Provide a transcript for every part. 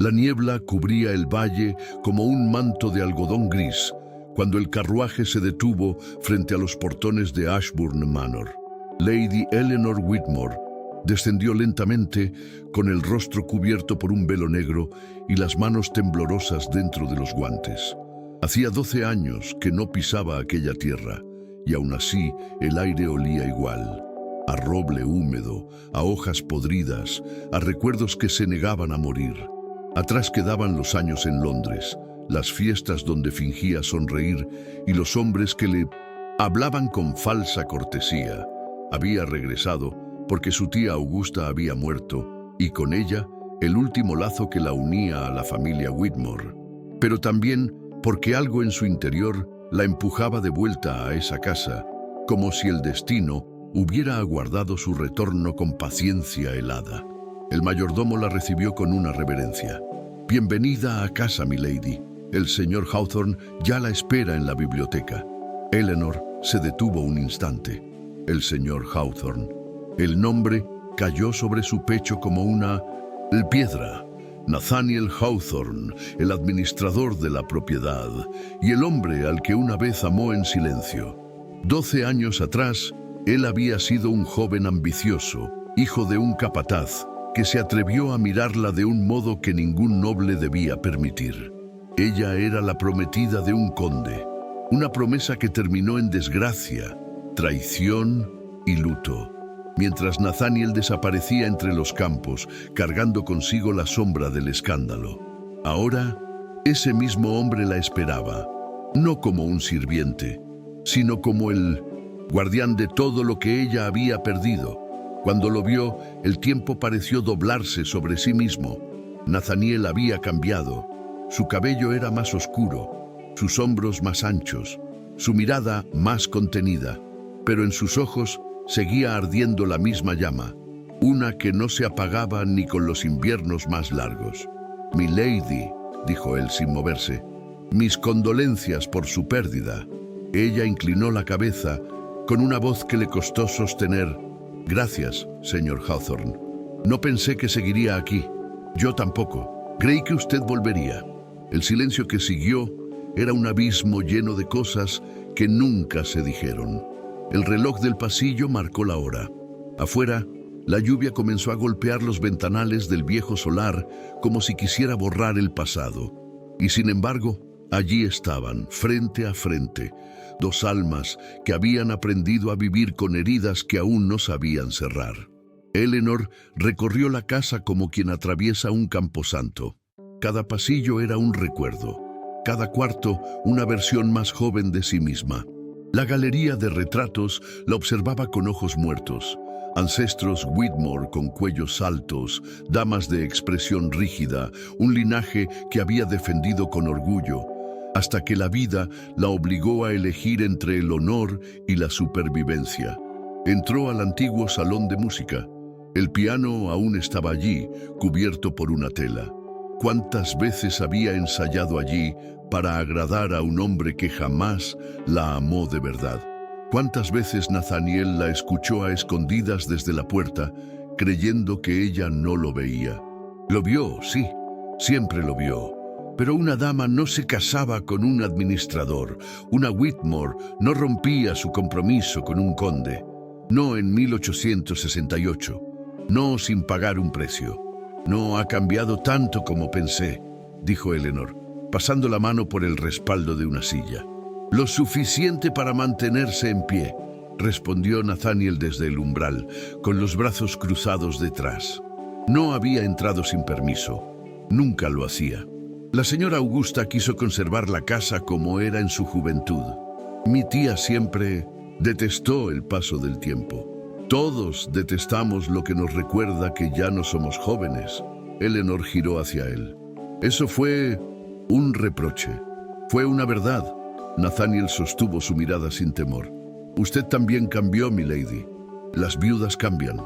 La niebla cubría el valle como un manto de algodón gris cuando el carruaje se detuvo frente a los portones de Ashbourne Manor. Lady Eleanor Whitmore descendió lentamente con el rostro cubierto por un velo negro y las manos temblorosas dentro de los guantes. Hacía 12 años que no pisaba aquella tierra y aún así el aire olía igual. A roble húmedo, a hojas podridas, a recuerdos que se negaban a morir. Atrás quedaban los años en Londres, las fiestas donde fingía sonreír y los hombres que le hablaban con falsa cortesía. Había regresado porque su tía Augusta había muerto y con ella el último lazo que la unía a la familia Whitmore. Pero también porque algo en su interior la empujaba de vuelta a esa casa, como si el destino hubiera aguardado su retorno con paciencia helada. El mayordomo la recibió con una reverencia. «Bienvenida a casa, milady. El señor Hawthorne ya la espera en la biblioteca». Eleanor se detuvo un instante. El señor Hawthorne. El nombre cayó sobre su pecho como una piedra. Nathaniel Hawthorne, el administrador de la propiedad, y el hombre al que una vez amó en silencio. 12 años atrás, él había sido un joven ambicioso, hijo de un capataz, que se atrevió a mirarla de un modo que ningún noble debía permitir. Ella era la prometida de un conde, una promesa que terminó en desgracia, traición y luto, mientras Nathaniel desaparecía entre los campos, cargando consigo la sombra del escándalo. Ahora, ese mismo hombre la esperaba, no como un sirviente, sino como el guardián de todo lo que ella había perdido. Cuando lo vio, el tiempo pareció doblarse sobre sí mismo. Nathaniel había cambiado. Su cabello era más oscuro, sus hombros más anchos, su mirada más contenida, pero en sus ojos seguía ardiendo la misma llama, una que no se apagaba ni con los inviernos más largos. «Milady», dijo él sin moverse, «mis condolencias por su pérdida». Ella inclinó la cabeza con una voz que le costó sostener. «Gracias, señor Hawthorne. No pensé que seguiría aquí. Yo tampoco. Creí que usted volvería». El silencio que siguió era un abismo lleno de cosas que nunca se dijeron. El reloj del pasillo marcó la hora. Afuera, la lluvia comenzó a golpear los ventanales del viejo solar como si quisiera borrar el pasado. Y sin embargo, allí estaban, frente a frente, dos almas que habían aprendido a vivir con heridas que aún no sabían cerrar. Eleanor recorrió la casa como quien atraviesa un camposanto. Cada pasillo era un recuerdo, cada cuarto una versión más joven de sí misma. La galería de retratos la observaba con ojos muertos. Ancestros Whitmore con cuellos altos, damas de expresión rígida, un linaje que había defendido con orgullo, hasta que la vida la obligó a elegir entre el honor y la supervivencia. Entró al antiguo salón de música. El piano aún estaba allí, cubierto por una tela. ¿Cuántas veces había ensayado allí para agradar a un hombre que jamás la amó de verdad? ¿Cuántas veces Nathaniel la escuchó a escondidas desde la puerta, creyendo que ella no lo veía? Lo vio, sí, siempre lo vio. Pero una dama no se casaba con un administrador. Una Whitmore no rompía su compromiso con un conde. No en 1868. No sin pagar un precio. «No ha cambiado tanto como pensé», dijo Eleanor, pasando la mano por el respaldo de una silla. «Lo suficiente para mantenerse en pie», respondió Nathaniel desde el umbral, con los brazos cruzados detrás. No había entrado sin permiso. Nunca lo hacía. La señora Augusta quiso conservar la casa como era en su juventud. Mi tía siempre detestó el paso del tiempo. Todos detestamos lo que nos recuerda que ya no somos jóvenes. Eleanor giró hacia él. Eso fue un reproche. Fue una verdad. Nathaniel sostuvo su mirada sin temor. Usted también cambió, milady. Las viudas cambian.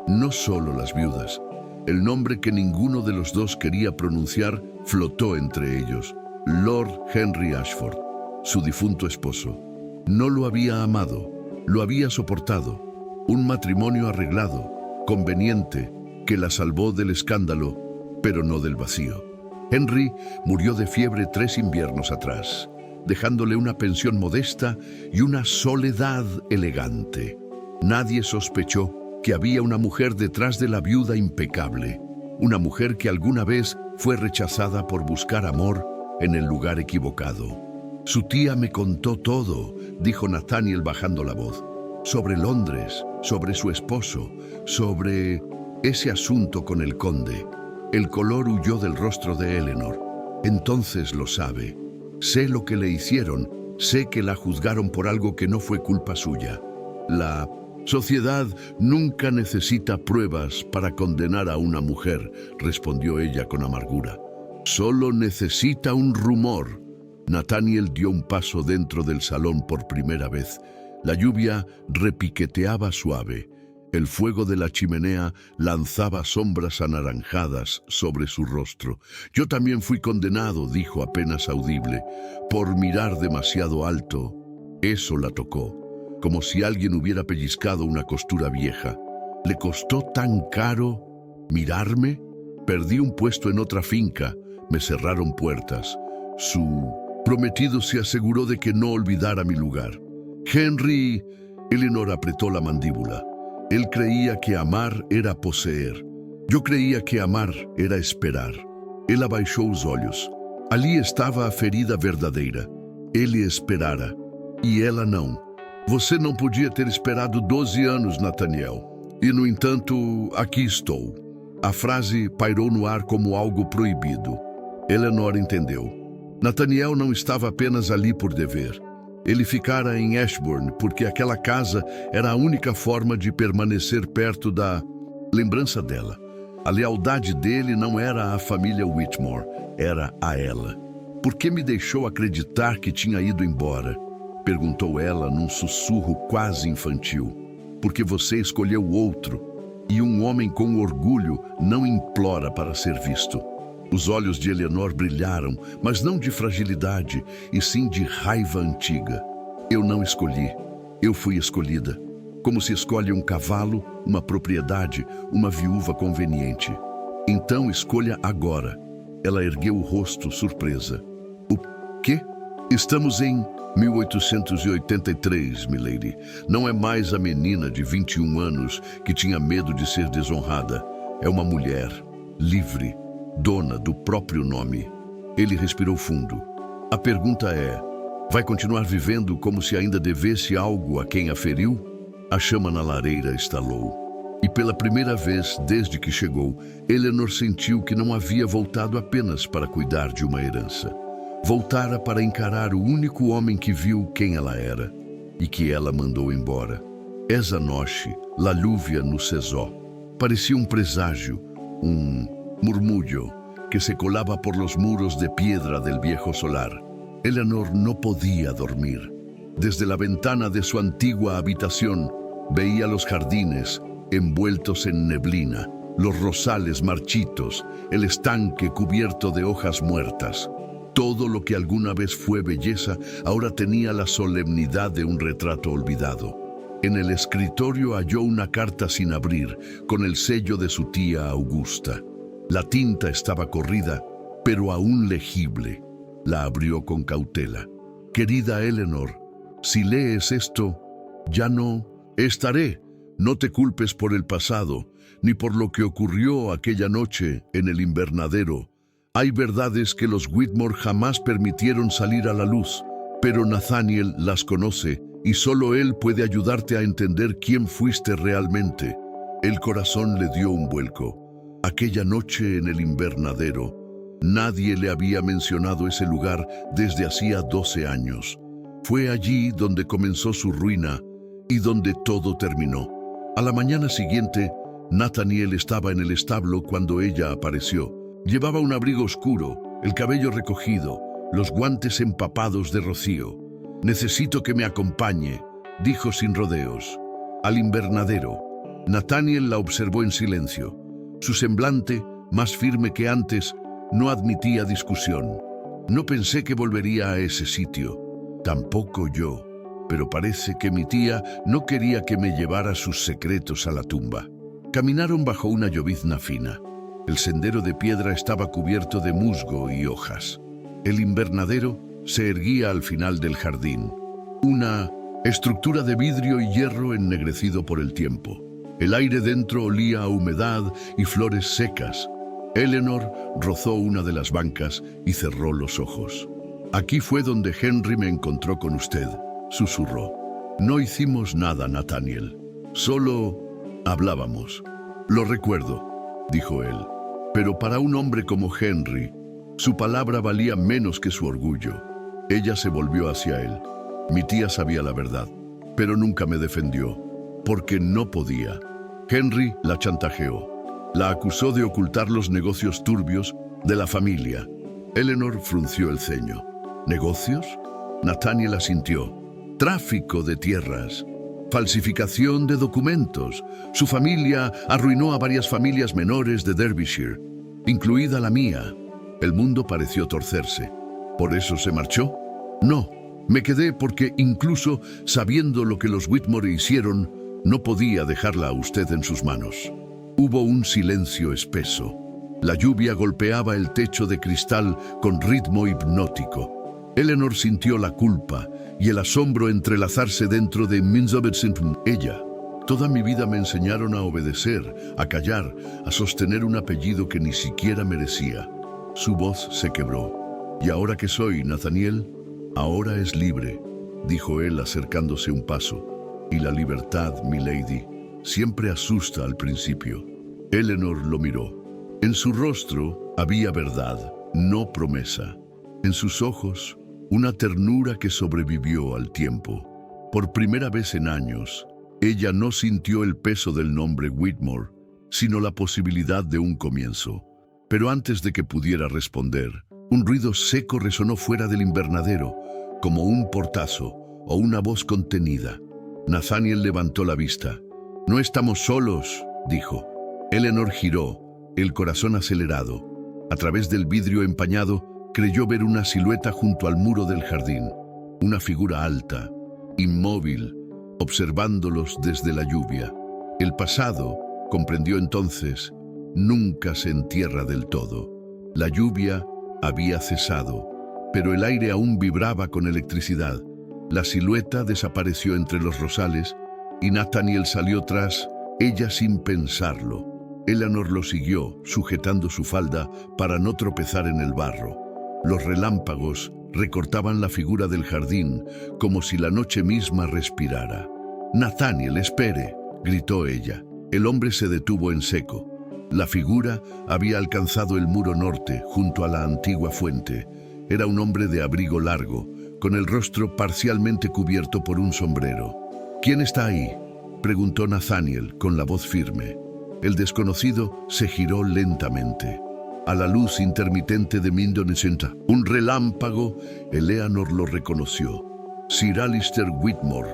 No solo las viudas. El nombre que ninguno de los dos quería pronunciar flotó entre ellos. Lord Henry Ashford, su difunto esposo. No lo había amado, lo había soportado. Un matrimonio arreglado, conveniente, que la salvó del escándalo, pero no del vacío. Henry murió de fiebre 3 inviernos atrás, dejándole una pensión modesta y una soledad elegante. Nadie sospechó que había una mujer detrás de la viuda impecable, una mujer que alguna vez fue rechazada por buscar amor en el lugar equivocado. Su tía me contó todo, dijo Nathaniel bajando la voz, sobre Londres, sobre su esposo, sobre ese asunto con el conde. El color huyó del rostro de Eleanor. Entonces lo sabe. Sé lo que le hicieron, sé que la juzgaron por algo que no fue culpa suya. La sociedad nunca necesita pruebas para condenar a una mujer, respondió ella con amargura. Solo necesita un rumor. Nathaniel dio un paso dentro del salón por primera vez. La lluvia repiqueteaba suave. El fuego de la chimenea lanzaba sombras anaranjadas sobre su rostro. Yo también fui condenado, dijo apenas audible, por mirar demasiado alto. Eso la tocó, como si alguien hubiera pellizcado una costura vieja. ¿Le costó tan caro mirarme? Perdí un puesto en otra finca, me cerraron puertas. Su prometido se aseguró de que no olvidara mi lugar. Henry, Eleanor apretó la mandíbula. Él creía que amar era poseer. Yo creía que amar era esperar. Ela baixou os olhos. Ali estava a ferida verdadeira. Ele esperara. E ela não. Você não podia ter esperado 12 anos, Nathaniel. E, no entanto, aqui estou. A frase pairou no ar como algo proibido. Eleanor entendeu. Nathaniel não estava apenas ali por dever. Ele ficara em Ashbourne porque aquela casa era a única forma de permanecer perto da lembrança dela. A lealdade dele não era à família Whitmore, era a ela. Por que me deixou acreditar que tinha ido embora? Perguntou ela num sussurro quase infantil. Porque você escolheu outro, e um homem com orgulho não implora para ser visto. Os olhos de Eleanor brilharam, mas não de fragilidade, e sim de raiva antiga. Eu não escolhi, eu fui escolhida. Como se escolhe um cavalo, uma propriedade, uma viúva conveniente. Então escolha agora. Ela ergueu o rosto, surpresa. O quê? Estamos em 1883, milady. Não é mais a menina de 21 anos que tinha medo de ser desonrada. É uma mulher, livre, dona do próprio nome. Ele respirou fundo. A pergunta é, vai continuar vivendo como se ainda devesse algo a quem a feriu? A chama na lareira estalou. E pela primeira vez desde que chegou, Eleanor sentiu que não havia voltado apenas para cuidar de uma herança. Voltara para encarar o único homem que viu quem ela era e que ela mandou embora. Esa noche, la lluvia no cesó. Parecia um preságio, murmullo que se colaba por los muros de piedra del viejo solar. Eleanor no podía dormir. Desde la ventana de su antigua habitación veía los jardines envueltos en neblina, los rosales marchitos, el estanque cubierto de hojas muertas. Todo lo que alguna vez fue belleza ahora tenía la solemnidad de un retrato olvidado. En el escritorio halló una carta sin abrir, con el sello de su tía Augusta. La tinta estaba corrida, pero aún legible. La abrió con cautela. Querida Eleanor, si lees esto, ya no estaré. No te culpes por el pasado, ni por lo que ocurrió aquella noche en el invernadero. Hay verdades que los Whitmore jamás permitieron salir a la luz, pero Nathaniel las conoce y solo él puede ayudarte a entender quién fuiste realmente. El corazón le dio un vuelco. Aquella noche en el invernadero, nadie le había mencionado ese lugar desde hacía 12 años. Fue allí donde comenzó su ruina y donde todo terminó. A la mañana siguiente, Nathaniel estaba en el establo cuando ella apareció. Llevaba un abrigo oscuro, el cabello recogido, los guantes empapados de rocío. Necesito que me acompañe, dijo sin rodeos. Al invernadero. Nathaniel la observó en silencio. Su semblante, más firme que antes, no admitía discusión. No pensé que volvería a ese sitio. Tampoco yo. Pero parece que mi tía no quería que me llevara sus secretos a la tumba. Caminaron bajo una llovizna fina. El sendero de piedra estaba cubierto de musgo y hojas. El invernadero se erguía al final del jardín, una estructura de vidrio y hierro ennegrecido por el tiempo. El aire dentro olía a humedad y flores secas. Eleanor rozó una de las bancas y cerró los ojos. «Aquí fue donde Henry me encontró con usted», susurró. «No hicimos nada, Nathaniel. Solo hablábamos». «Lo recuerdo», dijo él. «Pero para un hombre como Henry, su palabra valía menos que su orgullo». Ella se volvió hacia él. «Mi tía sabía la verdad, pero nunca me defendió, porque no podía». Henry la chantajeó. La acusó de ocultar los negocios turbios de la familia. Eleanor frunció el ceño. ¿Negocios? Nathaniel asintió. Tráfico de tierras, falsificación de documentos. Su familia arruinó a varias familias menores de Derbyshire, incluida la mía. El mundo pareció torcerse. ¿Por eso se marchó? No, me quedé porque incluso sabiendo lo que los Whitmore hicieron, no podía dejarla a usted en sus manos. Hubo un silencio espeso. La lluvia golpeaba el techo de cristal con ritmo hipnótico. Eleanor sintió la culpa y el asombro entrelazarse dentro de ella. Toda mi vida me enseñaron a obedecer, a callar, a sostener un apellido que ni siquiera merecía. Su voz se quebró. ¿Y ahora que soy, Nathaniel? Ahora es libre, dijo él acercándose un paso. Y la libertad, milady, siempre asusta al principio. Eleanor lo miró. En su rostro había verdad, no promesa. En sus ojos, una ternura que sobrevivió al tiempo. Por primera vez en años, ella no sintió el peso del nombre Whitmore, sino la posibilidad de un comienzo. Pero antes de que pudiera responder, un ruido seco resonó fuera del invernadero, como un portazo o una voz contenida. Nathaniel levantó la vista. «No estamos solos», dijo. Eleanor giró, el corazón acelerado. A través del vidrio empañado, creyó ver una silueta junto al muro del jardín. Una figura alta, inmóvil, observándolos desde la lluvia. El pasado, comprendió entonces, nunca se entierra del todo. La lluvia había cesado, pero el aire aún vibraba con electricidad. La silueta desapareció entre los rosales y Nathaniel salió tras ella sin pensarlo. Eleanor lo siguió, sujetando su falda para no tropezar en el barro. Los relámpagos recortaban la figura del jardín como si la noche misma respirara. «Nathaniel, espere», gritó ella. El hombre se detuvo en seco. La figura había alcanzado el muro norte, junto a la antigua fuente. Era un hombre de abrigo largo, con el rostro parcialmente cubierto por un sombrero. «¿Quién está ahí?», preguntó Nathaniel con la voz firme. El desconocido se giró lentamente. A la luz intermitente de Mindonecenta, un relámpago, Eleanor lo reconoció. Sir Alistair Whitmore,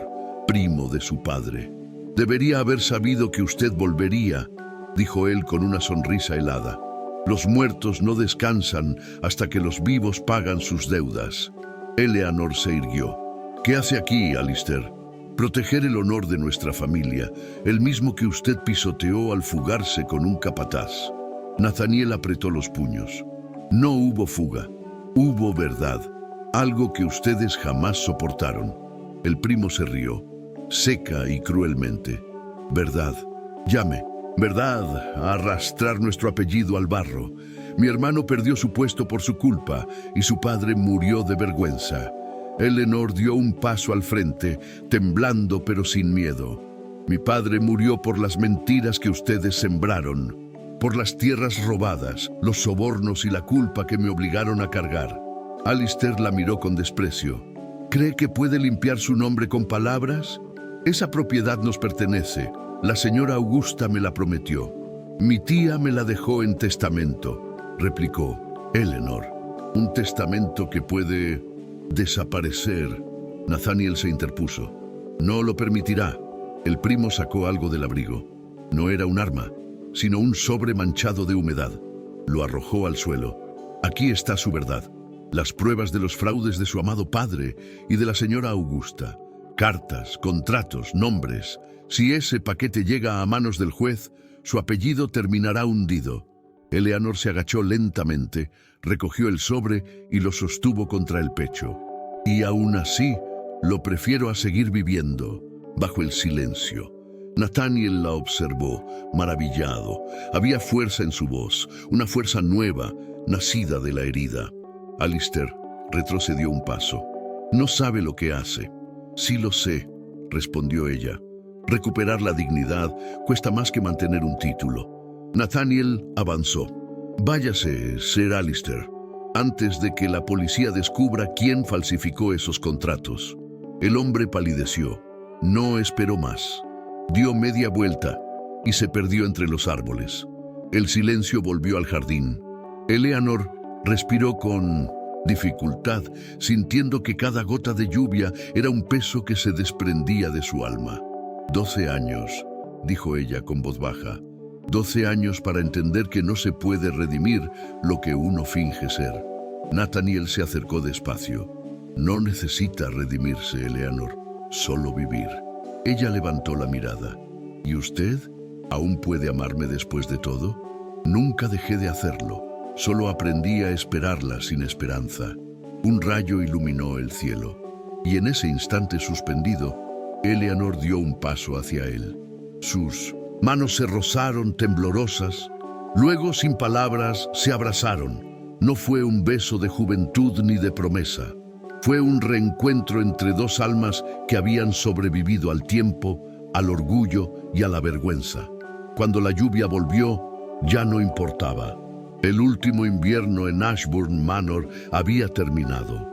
primo de su padre. «Debería haber sabido que usted volvería», dijo él con una sonrisa helada. «Los muertos no descansan hasta que los vivos pagan sus deudas». Eleanor se irguió. «¿Qué hace aquí, Alistair?» «Proteger el honor de nuestra familia, el mismo que usted pisoteó al fugarse con un capataz». Nathaniel apretó los puños. «No hubo fuga, hubo verdad, algo que ustedes jamás soportaron». El primo se rió, seca y cruelmente. «Verdad, llame, verdad, a arrastrar nuestro apellido al barro. Mi hermano perdió su puesto por su culpa y su padre murió de vergüenza». Eleanor dio un paso al frente, temblando pero sin miedo. «Mi padre murió por las mentiras que ustedes sembraron, por las tierras robadas, los sobornos y la culpa que me obligaron a cargar». Alistair la miró con desprecio. «¿Cree que puede limpiar su nombre con palabras? Esa propiedad nos pertenece. La señora Augusta me la prometió. Mi tía me la dejó en testamento», replicó Eleanor. «Un testamento que puede desaparecer». Nathaniel se interpuso. «No lo permitirá». El primo sacó algo del abrigo. No era un arma, sino un sobre manchado de humedad. Lo arrojó al suelo. «Aquí está su verdad. Las pruebas de los fraudes de su amado padre y de la señora Augusta. Cartas, contratos, nombres. Si ese paquete llega a manos del juez, su apellido terminará hundido». Eleanor se agachó lentamente, recogió el sobre y lo sostuvo contra el pecho. Y aún así, lo prefiero a seguir viviendo, bajo el silencio. Nathaniel la observó, maravillado. Había fuerza en su voz, una fuerza nueva, nacida de la herida. Alistair retrocedió un paso. No sabe lo que hace. Sí lo sé, respondió ella. Recuperar la dignidad cuesta más que mantener un título. Nathaniel avanzó. Váyase, Sir Alistair, antes de que la policía descubra quién falsificó esos contratos. El hombre palideció. No esperó más. Dio media vuelta y se perdió entre los árboles. El silencio volvió al jardín. Eleanor respiró con dificultad, sintiendo que cada gota de lluvia era un peso que se desprendía de su alma. 12 años, dijo ella con voz baja. 12 años para entender que no se puede redimir lo que uno finge ser. Nathaniel se acercó despacio. No necesita redimirse, Eleanor, solo vivir. Ella levantó la mirada. ¿Y usted? ¿Aún puede amarme después de todo? Nunca dejé de hacerlo. Solo aprendí a esperarla sin esperanza. Un rayo iluminó el cielo. Y en ese instante suspendido, Eleanor dio un paso hacia él. Sus manos se rozaron temblorosas. Luego, sin palabras, se abrazaron. No fue un beso de juventud ni de promesa. Fue un reencuentro entre dos almas que habían sobrevivido al tiempo, al orgullo y a la vergüenza. Cuando la lluvia volvió, ya no importaba. El último invierno en Ashbourne Manor había terminado.